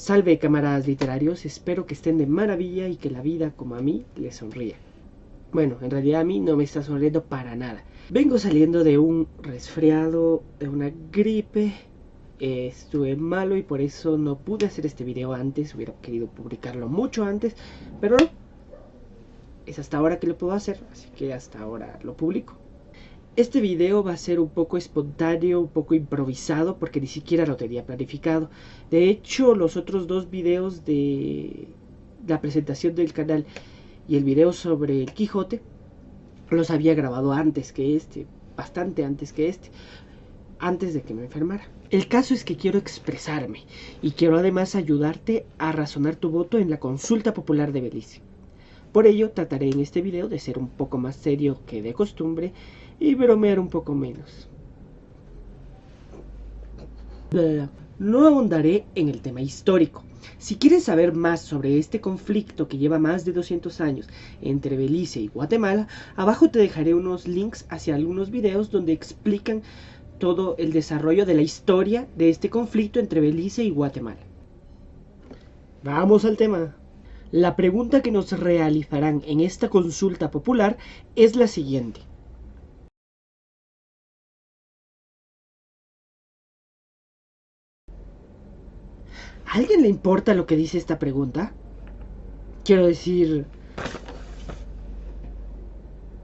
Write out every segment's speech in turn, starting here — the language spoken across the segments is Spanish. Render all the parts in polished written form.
Salve, camaradas literarios, espero que estén de maravilla y que la vida, como a mí, les sonría. Bueno, en realidad a mí no me está sonriendo para nada. Vengo saliendo de un resfriado, de una gripe. Estuve malo y por eso no pude hacer este video antes. Hubiera querido publicarlo mucho antes, pero no. Es hasta ahora que lo puedo hacer, así que hasta ahora lo publico. Este video va a ser un poco espontáneo, un poco improvisado, porque ni siquiera lo tenía planificado. De hecho, los otros dos videos de la presentación del canal y el video sobre el Quijote los había grabado antes que este, bastante antes que este, antes de que me enfermara. El caso es que quiero expresarme y quiero además ayudarte a razonar tu voto en la consulta popular de Belice. Por ello trataré en este video de ser un poco más serio que de costumbre y bromear un poco menos. No ahondaré en el tema histórico. Si quieres saber más sobre este conflicto que lleva más de 200 años entre Belice y Guatemala, abajo te dejaré unos links hacia algunos videos donde explican todo el desarrollo de la historia de este conflicto entre Belice y Guatemala. Vamos al tema. La pregunta que nos realizarán en esta consulta popular es la siguiente. ¿A alguien le importa lo que dice esta pregunta? Quiero decir,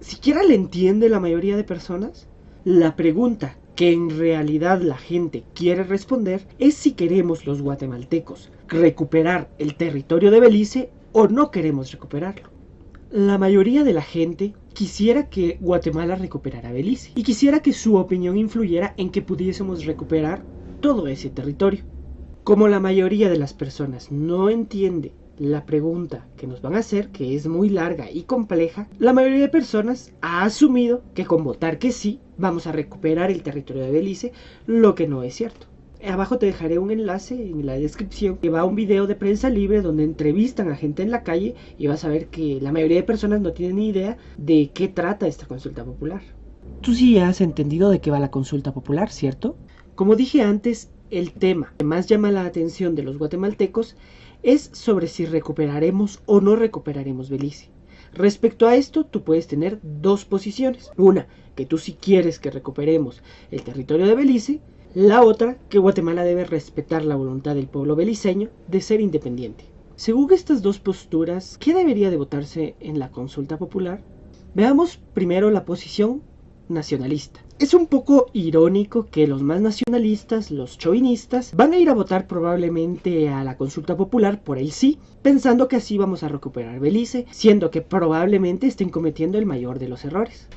¿siquiera le entiende la mayoría de personas? La pregunta que en realidad la gente quiere responder es si queremos los guatemaltecos recuperar el territorio de Belice o no queremos recuperarlo. La mayoría de la gente quisiera que Guatemala recuperara Belice y quisiera que su opinión influyera en que pudiésemos recuperar todo ese territorio. Como la mayoría de las personas no entiende la pregunta que nos van a hacer, que es muy larga y compleja, la mayoría de personas ha asumido que con votar que sí vamos a recuperar el territorio de Belice, lo que no es cierto. Abajo te dejaré un enlace en la descripción que va a un video de Prensa Libre donde entrevistan a gente en la calle y vas a ver que la mayoría de personas no tienen ni idea de qué trata esta consulta popular. Tú sí has entendido de qué va la consulta popular, ¿cierto? Como dije antes, el tema que más llama la atención de los guatemaltecos es sobre si recuperaremos o no recuperaremos Belice. Respecto a esto, tú puedes tener dos posiciones. Una, que tú sí quieres que recuperemos el territorio de Belice. La otra, que Guatemala debe respetar la voluntad del pueblo beliceño de ser independiente. Según estas dos posturas, ¿qué debería de votarse en la consulta popular? Veamos primero la posición nacionalista. Es un poco irónico que los más nacionalistas, los chauvinistas, van a ir a votar probablemente a la consulta popular por el sí, pensando que así vamos a recuperar Belice, siendo que probablemente estén cometiendo el mayor de los errores.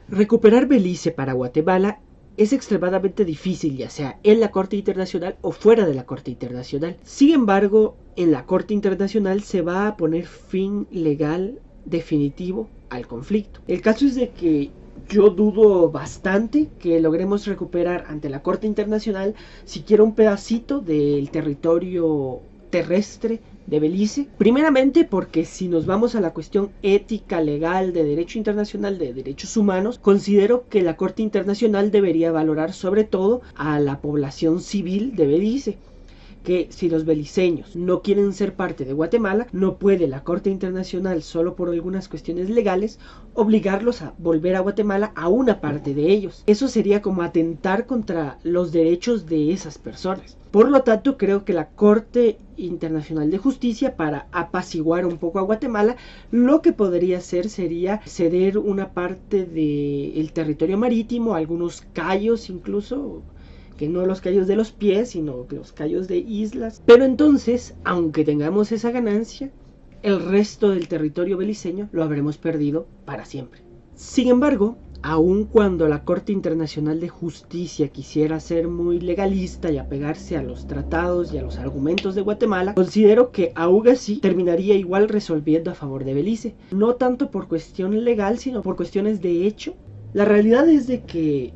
Recuperar Belice para Guatemala es extremadamente difícil, ya sea en la Corte Internacional o fuera de la Corte Internacional. Sin embargo, en la Corte Internacional se va a poner fin legal definitivo al conflicto. El caso es de que yo dudo bastante que logremos recuperar ante la Corte Internacional siquiera un pedacito del territorio terrestre de Belice. Primeramente porque si nos vamos a la cuestión ética, legal, de derecho internacional, de derechos humanos, considero que la Corte Internacional debería valorar sobre todo a la población civil de Belice. Que si los beliceños no quieren ser parte de Guatemala, no puede la Corte Internacional, solo por algunas cuestiones legales, obligarlos a volver a Guatemala a una parte de ellos. Eso sería como atentar contra los derechos de esas personas. Por lo tanto, creo que la Corte Internacional de Justicia, para apaciguar un poco a Guatemala, lo que podría hacer sería ceder una parte del territorio marítimo, algunos cayos incluso, que no los cayos de los pies, sino los cayos de islas. Pero entonces, aunque tengamos esa ganancia, el resto del territorio beliceño lo habremos perdido para siempre. Sin embargo, aun cuando la Corte Internacional de Justicia quisiera ser muy legalista y apegarse a los tratados y a los argumentos de Guatemala, considero que aún así terminaría igual resolviendo a favor de Belice. No tanto por cuestión legal, sino por cuestiones de hecho. La realidad es de que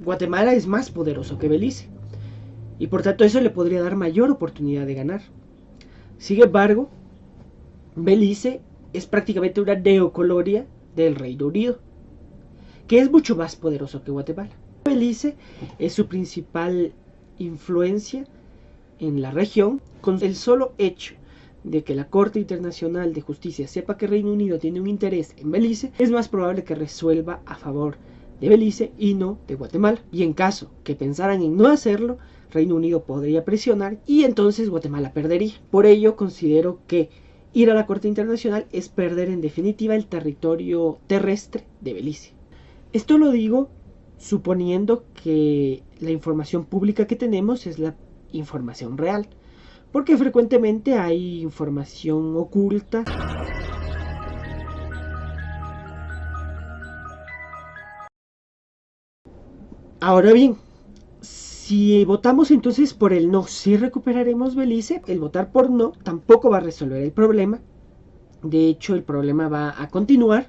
Guatemala es más poderoso que Belice y por tanto eso le podría dar mayor oportunidad de ganar. Sin embargo, Belice es prácticamente una neocolonia del Reino Unido, que es mucho más poderoso que Guatemala. Belice es su principal influencia en la región, con el solo hecho de que la Corte Internacional de Justicia sepa que Reino Unido tiene un interés en Belice, es más probable que resuelva a favor de Belice y no de Guatemala. Y en caso que pensaran en no hacerlo, Reino Unido podría presionar y entonces Guatemala perdería. Por ello considero que ir a la Corte Internacional es perder en definitiva el territorio terrestre de Belice. Esto lo digo suponiendo que la información pública que tenemos es la información real, porque frecuentemente hay información oculta. Ahora bien, si votamos entonces por el no, sí recuperaremos Belice. El votar por no tampoco va a resolver el problema. De hecho, el problema va a continuar.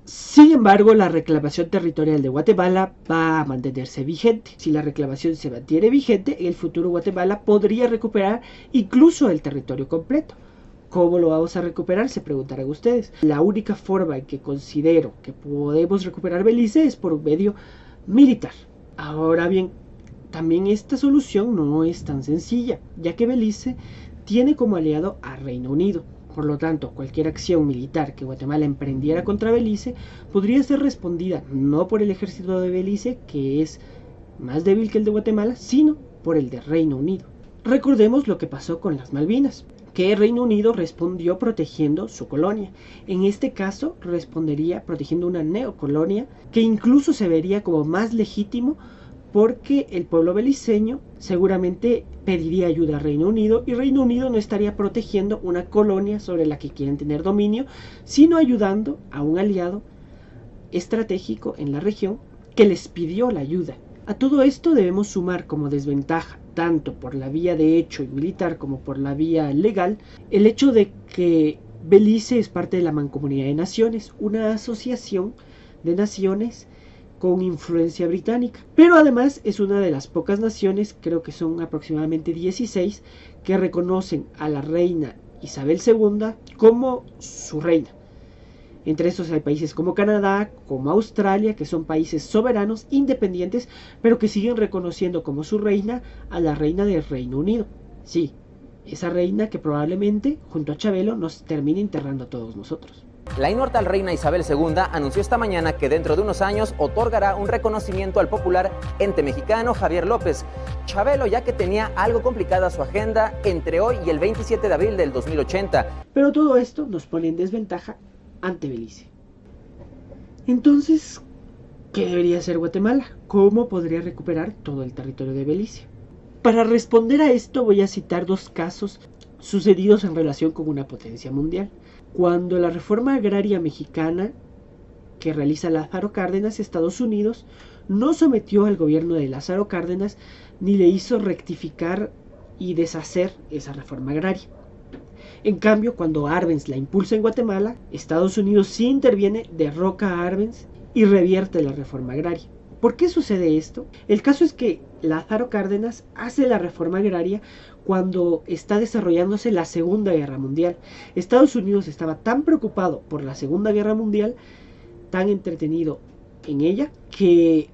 Sin embargo, la reclamación territorial de Guatemala va a mantenerse vigente. Si la reclamación se mantiene vigente, el futuro Guatemala podría recuperar incluso el territorio completo. ¿Cómo lo vamos a recuperar? Se preguntarán ustedes. La única forma en que considero que podemos recuperar Belice es por un medio militar. Ahora bien, también esta solución no es tan sencilla, ya que Belice tiene como aliado a Reino Unido. Por lo tanto, cualquier acción militar que Guatemala emprendiera contra Belice podría ser respondida no por el ejército de Belice, que es más débil que el de Guatemala, sino por el de Reino Unido. Recordemos lo que pasó con las Malvinas, que Reino Unido respondió protegiendo su colonia. En este caso, respondería protegiendo una neocolonia, que incluso se vería como más legítimo porque el pueblo beliceño seguramente pediría ayuda a Reino Unido y Reino Unido no estaría protegiendo una colonia sobre la que quieren tener dominio, sino ayudando a un aliado estratégico en la región que les pidió la ayuda. A todo esto debemos sumar como desventaja, tanto por la vía de hecho y militar como por la vía legal, el hecho de que Belice es parte de la Mancomunidad de Naciones, una asociación de naciones con influencia británica, pero además es una de las pocas naciones, creo que son aproximadamente 16, que reconocen a la reina Isabel II como su reina. Entre estos hay países como Canadá, como Australia, que son países soberanos, independientes, pero que siguen reconociendo como su reina a la reina del Reino Unido. Sí, esa reina que probablemente, junto a Chabelo, nos termine enterrando a todos nosotros. La inmortal reina Isabel II anunció esta mañana que dentro de unos años otorgará un reconocimiento al popular ente mexicano Javier López. Chabelo, ya que tenía algo complicada su agenda entre hoy y el 27 de abril del 2080. Pero todo esto nos pone en desventaja ante Belice. Entonces, ¿qué debería hacer Guatemala? ¿Cómo podría recuperar todo el territorio de Belice? Para responder a esto voy a citar dos casos sucedidos en relación con una potencia mundial. Cuando la reforma agraria mexicana que realiza Lázaro Cárdenas, Estados Unidos no sometió al gobierno de Lázaro Cárdenas ni le hizo rectificar y deshacer esa reforma agraria. En cambio, cuando Arbenz la impulsa en Guatemala, Estados Unidos sí interviene, derroca a Arbenz y revierte la reforma agraria. ¿Por qué sucede esto? El caso es que Lázaro Cárdenas hace la reforma agraria cuando está desarrollándose la Segunda Guerra Mundial. Estados Unidos estaba tan preocupado por la Segunda Guerra Mundial, tan entretenido en ella, que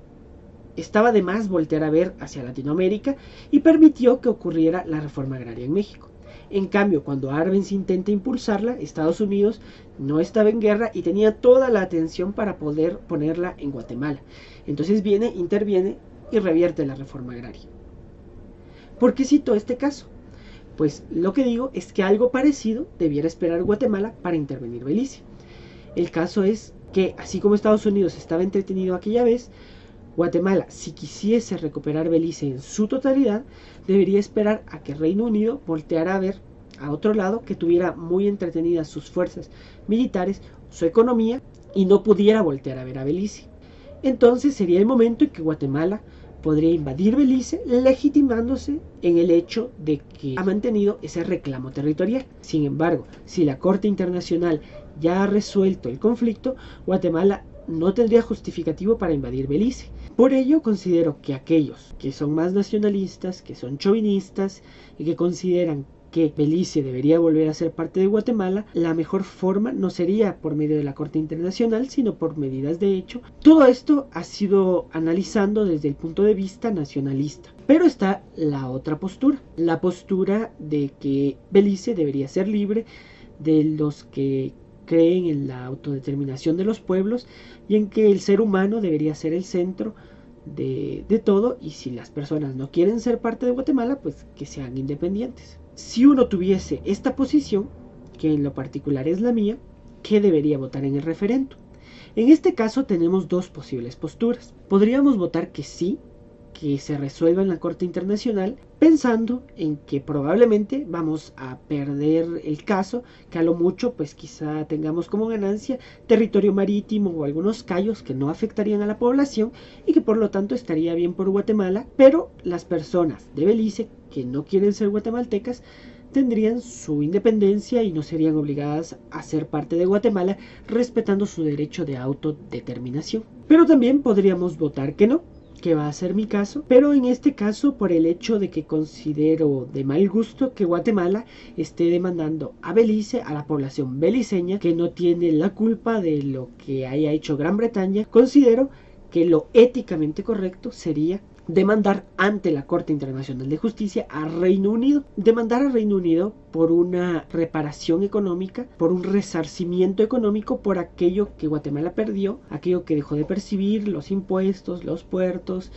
estaba de más voltear a ver hacia Latinoamérica y permitió que ocurriera la reforma agraria en México. En cambio, cuando Arbenz intenta impulsarla, Estados Unidos no estaba en guerra y tenía toda la atención para poder ponerla en Guatemala. Entonces viene, interviene y revierte la reforma agraria. ¿Por qué cito este caso? Pues lo que digo es que algo parecido debiera esperar Guatemala para intervenir Belice. El caso es que, así como Estados Unidos estaba entretenido aquella vez, Guatemala, si quisiese recuperar Belice en su totalidad, debería esperar a que Reino Unido volteara a ver a otro lado, que tuviera muy entretenidas sus fuerzas militares, su economía, y no pudiera voltear a ver a Belice. Entonces sería el momento en que Guatemala podría invadir Belice, legitimándose en el hecho de que ha mantenido ese reclamo territorial. Sin embargo, si la Corte Internacional ya ha resuelto el conflicto, Guatemala no tendría justificativo para invadir Belice. Por ello, considero que aquellos que son más nacionalistas, que son chauvinistas y que consideran que Belice debería volver a ser parte de Guatemala, la mejor forma no sería por medio de la Corte Internacional, sino por medidas de hecho. Todo esto ha sido analizando desde el punto de vista nacionalista. Pero está la otra postura, la postura de que Belice debería ser libre, de los que creen en la autodeterminación de los pueblos y en que el ser humano debería ser el centro de todo, y si las personas no quieren ser parte de Guatemala, pues que sean independientes. Si uno tuviese esta posición, que en lo particular es la mía, ¿qué debería votar en el referendo? En este caso tenemos dos posibles posturas. Podríamos votar que sí, que se resuelva en la Corte Internacional, pensando en que probablemente vamos a perder el caso, que a lo mucho pues quizá tengamos como ganancia territorio marítimo o algunos cayos que no afectarían a la población y que por lo tanto estaría bien por Guatemala, pero las personas de Belice que no quieren ser guatemaltecas tendrían su independencia y no serían obligadas a ser parte de Guatemala, respetando su derecho de autodeterminación. Pero también podríamos votar que no, que va a ser mi caso, pero en este caso por el hecho de que considero de mal gusto que Guatemala esté demandando a Belice, a la población beliceña, que no tiene la culpa de lo que haya hecho Gran Bretaña. Considero que lo éticamente correcto sería demandar ante la Corte Internacional de Justicia a Reino Unido. Demandar a Reino Unido por una reparación económica, por un resarcimiento económico por aquello que Guatemala perdió, aquello que dejó de percibir, los impuestos, los puertos,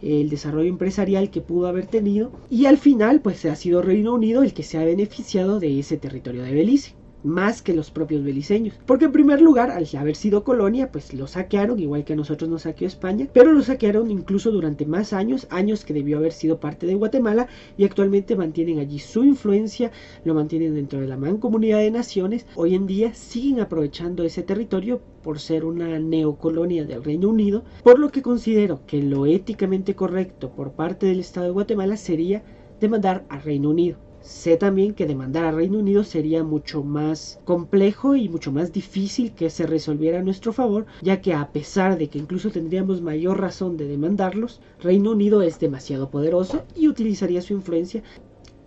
el desarrollo empresarial que pudo haber tenido, y al final pues ha sido Reino Unido el que se ha beneficiado de ese territorio de Belice, más que los propios beliceños, porque en primer lugar, al haber sido colonia, pues lo saquearon, igual que a nosotros nos saqueó España, pero lo saquearon incluso durante más años que debió haber sido parte de Guatemala, y actualmente mantienen allí su influencia, lo mantienen dentro de la Mancomunidad de Naciones. Hoy en día siguen aprovechando ese territorio por ser una neocolonia del Reino Unido, por lo que considero que lo éticamente correcto por parte del Estado de Guatemala sería demandar al Reino Unido. Sé también que demandar a Reino Unido sería mucho más complejo y mucho más difícil que se resolviera a nuestro favor, ya que a pesar de que incluso tendríamos mayor razón de demandarlos, Reino Unido es demasiado poderoso y utilizaría su influencia.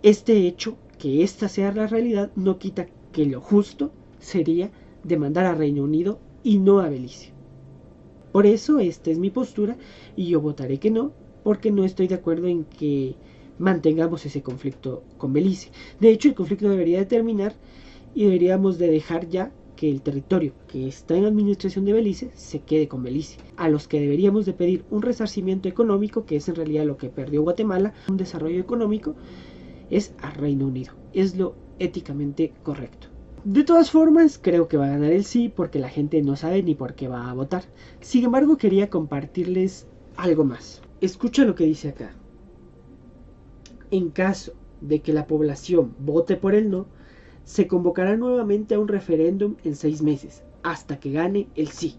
Este hecho, que esta sea la realidad, no quita que lo justo sería demandar a Reino Unido y no a Belice. Por eso esta es mi postura y yo votaré que no, porque no estoy de acuerdo en que mantengamos ese conflicto con Belice. De hecho, el conflicto debería de terminar y deberíamos de dejar ya que el territorio que está en administración de Belice se quede con Belice. A los que deberíamos de pedir un resarcimiento económico, que es en realidad lo que perdió Guatemala, un desarrollo económico, es a Reino Unido. Es lo éticamente correcto. De todas formas, creo que va a ganar el sí, porque la gente no sabe ni por qué va a votar. Sin embargo, quería compartirles algo más. Escucha lo que dice acá. En caso de que la población vote por el no, se convocará nuevamente a un referéndum en 6 meses, hasta que gane el sí.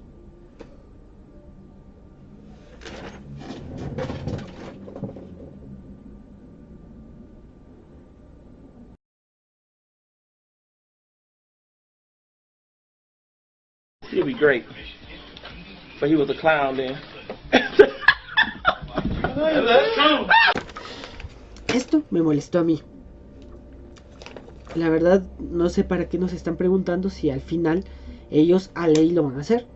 He'd be great, but he was a clown then. Esto me molestó a mí. La verdad, no sé para qué nos están preguntando si al final ellos a ley lo van a hacer.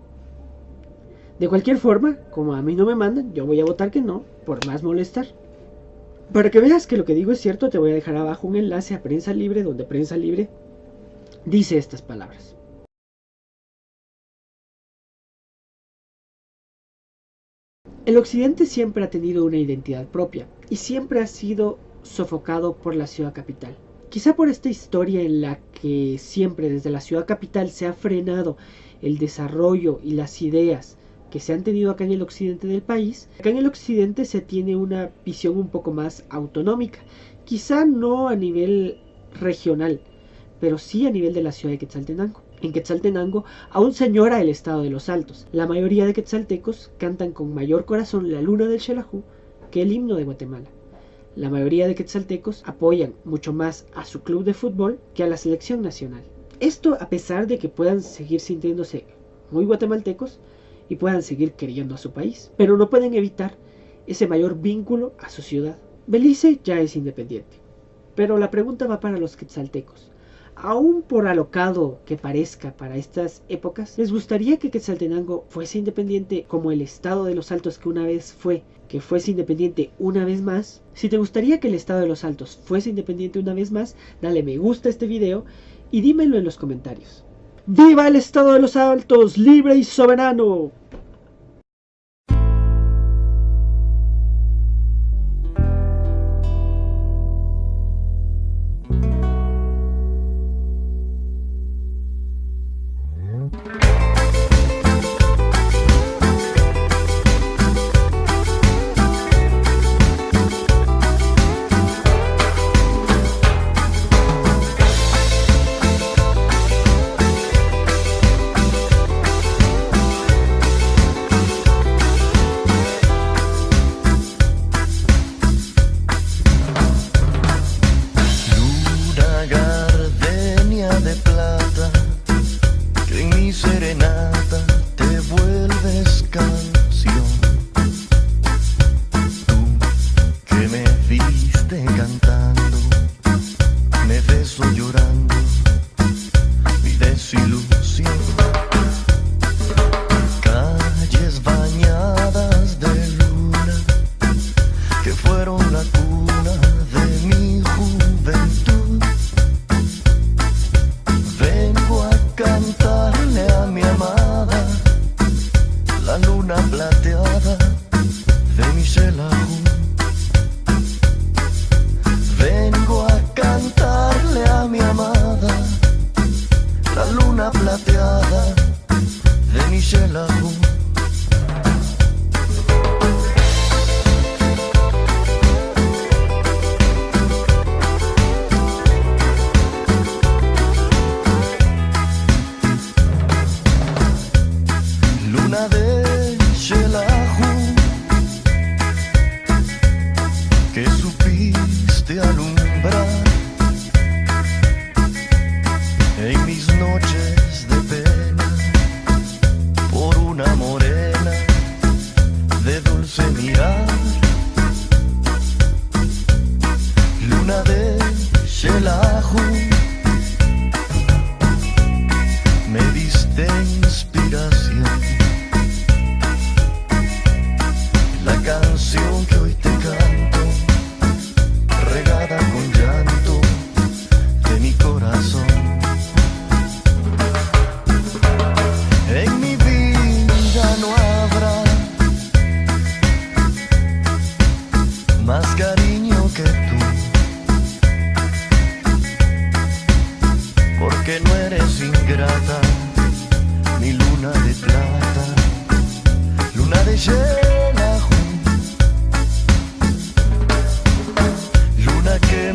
De cualquier forma, como a mí no me mandan, yo voy a votar que no, por más molestar. Para que veas que lo que digo es cierto, te voy a dejar abajo un enlace a Prensa Libre, donde Prensa Libre dice estas palabras. El occidente siempre ha tenido una identidad propia y siempre ha sido sofocado por la ciudad capital. Quizá por esta historia en la que siempre desde la ciudad capital se ha frenado el desarrollo y las ideas que se han tenido acá en el occidente del país. Acá en el occidente se tiene una visión un poco más autonómica, quizá no a nivel regional, pero sí a nivel de la ciudad de Quetzaltenango. En Quetzaltenango aún se añora el estado de los Altos. La mayoría de quetzaltecos cantan con mayor corazón la luna del Xelajú que el himno de Guatemala. La mayoría de quetzaltecos apoyan mucho más a su club de fútbol que a la selección nacional. Esto a pesar de que puedan seguir sintiéndose muy guatemaltecos y puedan seguir queriendo a su país, pero no pueden evitar ese mayor vínculo a su ciudad. Belice ya es independiente. Pero la pregunta va para los quetzaltecos. Aún por alocado que parezca para estas épocas, ¿les gustaría que Quetzaltenango fuese independiente como el estado de los Altos que una vez fue, que fuese independiente una vez más? Si te gustaría que el estado de los Altos fuese independiente una vez más, dale me gusta a este video y dímelo en los comentarios. ¡Viva el estado de los Altos, libre y soberano! Serenata, te vuelves canción. Tú que me viste cantando, me beso llorando mi desilusión. Calles bañadas de luna, que fueron la cuna de mi juventud. Vengo a cantarle a mi amada la luna plateada de mi Xelajú. Vengo a cantarle a mi amada la luna plateada de mi Xelajú. Luna de Xelajú, que supiste alumbrar en mis noches de pena por una morena de dulce mirar. Luna de Xelajú, me diste inspiración. La canción que hoy te canto, regada con llanto de mi corazón. En mi vida no habrá más cariño que tú, porque no eres ingrata, mi luna de plata, luna de Xelajú, luna que